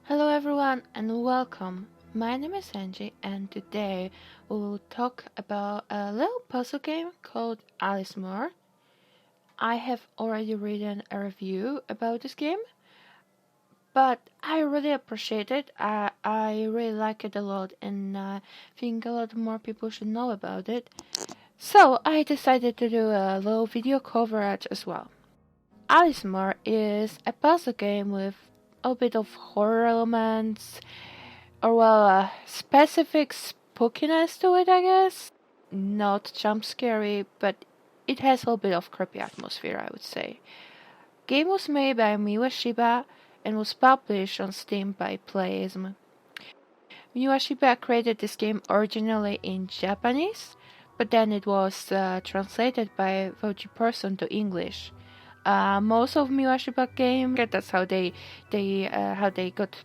Hello everyone and welcome. My name is Angie and today we'll talk about a little puzzle game called AliceMare. I have already written a review about this game, but I really appreciate it. I really like it a lot and I think a lot more people should know about it. So I decided to do a little video coverage as well. AliceMare is a puzzle game with a bit of horror elements, or specific spookiness to it, I guess. Not jump scary, but it has a little bit of creepy atmosphere, I would say. Game was made by Miwashiba and was published on Steam by Playism. Miwashiba created this game originally in Japanese, but then it was translated by Voji person to English. Most of Miwashiba games, that's how they got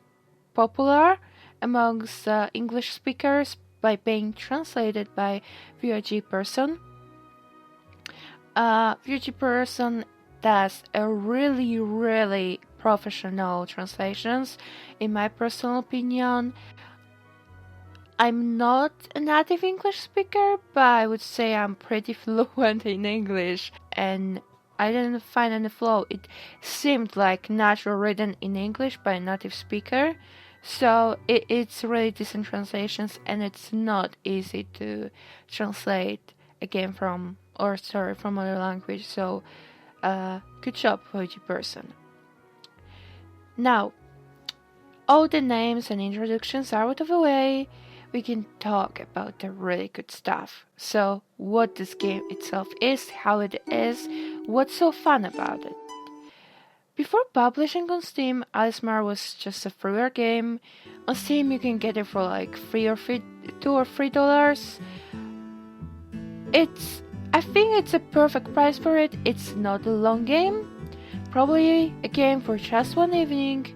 popular amongst English speakers by being translated by VOG person. VOG person does a really professional translations. In my personal opinion, I'm not a native English speaker, but I would say I'm pretty fluent in English, and I didn't find any flaw. It seemed like natural written in English by a native speaker. So it's really decent translations, and it's not easy to translate again from other language. So good job, Hoji person. Now, all the names and introductions are out of the way. We can talk about the really good stuff. So, what this game itself is, how it is, what's so fun about it. Before publishing on Steam, AliceMare was just a freeware game. On Steam, you can get it for like $2 or $3. I think it's a perfect price for it. It's not a long game, probably a game for just one evening.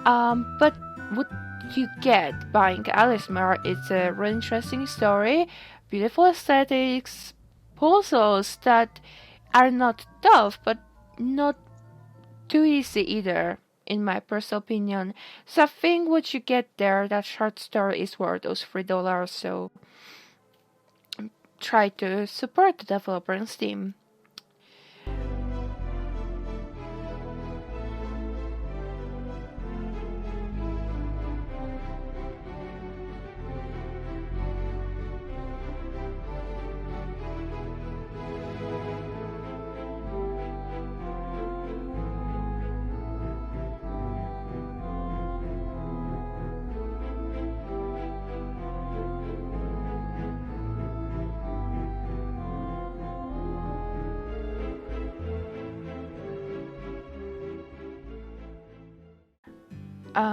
But what you get buying AliceMare, it's a really interesting story, beautiful aesthetics, puzzles that are not tough, but not too easy either, in my personal opinion. So I think what you get there, that short story, is worth those $3. So try to support the developer on Steam.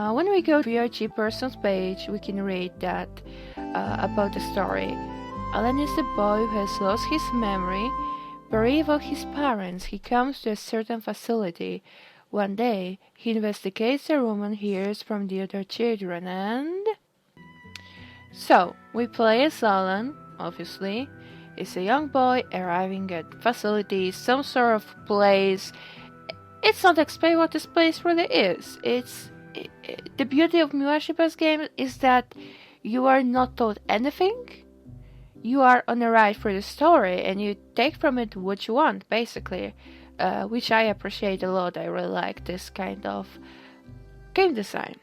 When we go to VRG person's page, we can read that about the story. Alan is a boy who has lost his memory. Bereaved of his parents, he comes to a certain facility. One day, he investigates the room and hears from the other children, and... So, we play as Alan, obviously. He's a young boy arriving at facility, some sort of place. It's not explained what this place really is. The beauty of Miwashiba's game is that you are not told anything. You are on a ride for the story, and you take from it what you want, basically, which I appreciate a lot. I really like this kind of game design.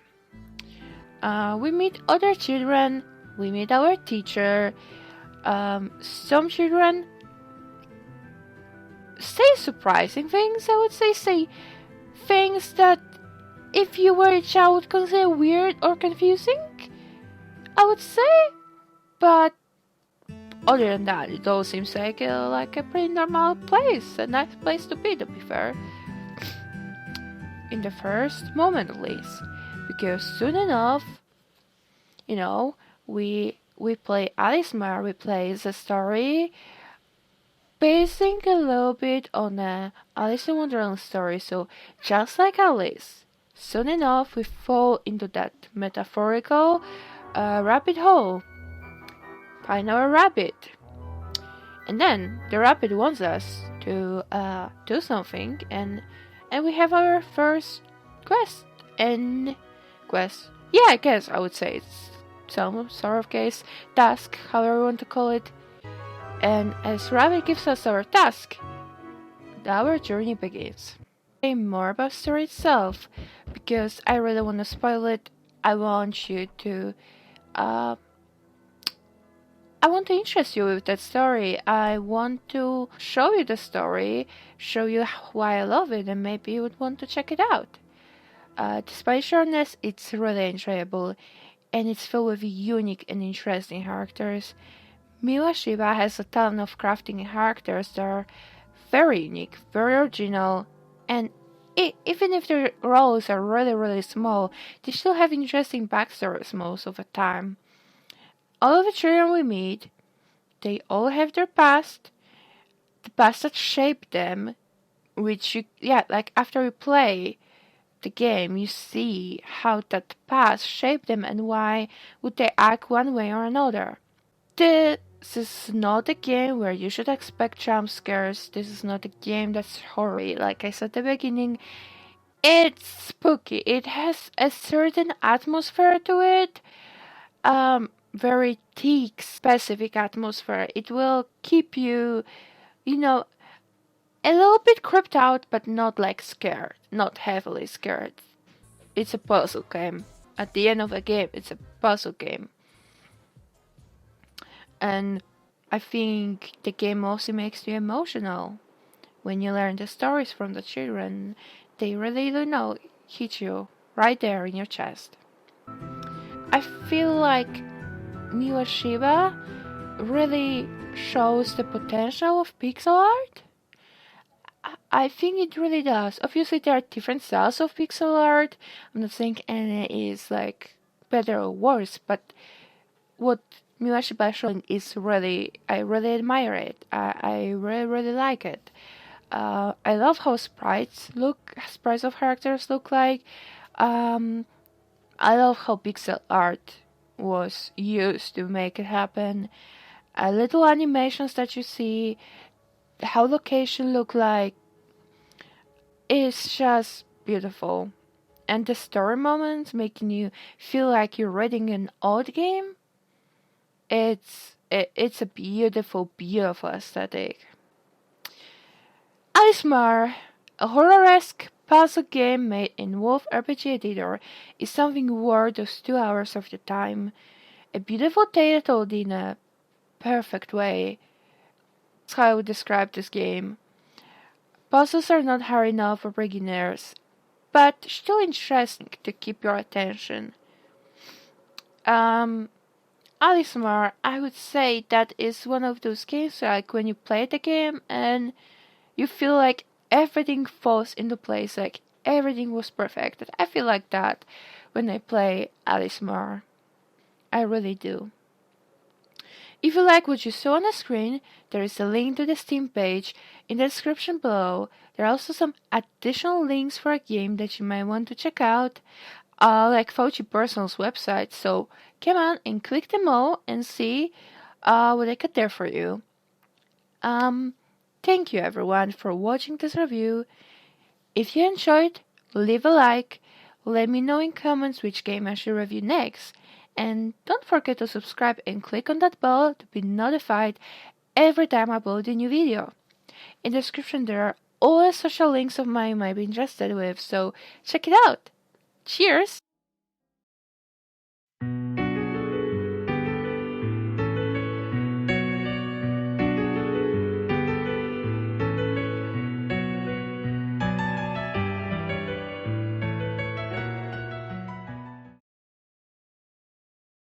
We meet other children. We meet our teacher. Some children say surprising things. I would say things that, if you were a child, would consider weird or confusing, I would say. But other than that, it all seems like a pretty normal place, a nice place to be fair. In the first moment, at least, because soon enough, we play AliceMare. We play the story basing a little bit on a Alice in Wonderland story. So just like Alice, soon enough we fall into that metaphorical rabbit hole. Find our rabbit. And then the rabbit wants us to do something, and we have our first quest. And quest. Yeah, I guess I would say it's some sort of case, task, however you want to call it. And as Rabbit gives us our task, our journey begins. Say more about the story itself, because I really want to spoil it. I want you to uh, I want to interest you with that story. I want to show you the story, show you why I love it, and maybe you would want to check it out. Despite shortness, it's really enjoyable, and it's filled with unique and interesting characters. Miwa Shiba has a talent of crafting characters that are very unique, very original, and even if their roles are really small, they still have interesting backstories most of the time. All of the children we meet, they all have their past, the past that shaped them, which like after you play the game, you see how that past shaped them and why would they act one way or another. This is not a game where you should expect jump scares. This is not a game that's horror. Like I said at the beginning, it's spooky. It has a certain atmosphere to it. Very thick, specific atmosphere. It will keep you, you know, a little bit creeped out, but not like scared, not heavily scared. It's a puzzle game. At the end of the game, it's a puzzle game. And I think the game also makes you emotional. When you learn the stories from the children, they really do know, hit you right there in your chest. I feel like Miwa Shiba really shows the potential of pixel art. I think it really does. Obviously, there are different styles of pixel art. I'm not saying any is like better or worse, but what Miwa showing is really, I really admire it. I really like it. I love how sprites of characters look like. Um, I love how pixel art was used to make it happen. Little animations that you see, how location look like, is just beautiful. And the story moments making you feel like you're reading an old game, it's a beautiful aesthetic. AliceMare, a horror-esque puzzle game made in Wolf RPG Editor, is something worth those 2 hours of your time. A beautiful tale told in a perfect way. That's how I would describe this game. Puzzles are not hard enough for beginners, but still interesting to keep your attention. Um, AliceMare, I would say that is one of those games like when you play the game and you feel like everything falls into place, like everything was perfect. I feel like that when I play AliceMare. I really do. If you like what you saw on the screen, there is a link to the Steam page in the description below. There are also some additional links for a game that you might want to check out, like Fauci Personal's website. So come on and click them all and see what I got there for you. Thank you everyone for watching this review. If you enjoyed, leave a like, let me know in comments which game I should review next, and don't forget to subscribe and click on that bell to be notified every time I upload a new video. In the description there are all the social links of mine you might be interested with, so check it out. Cheers!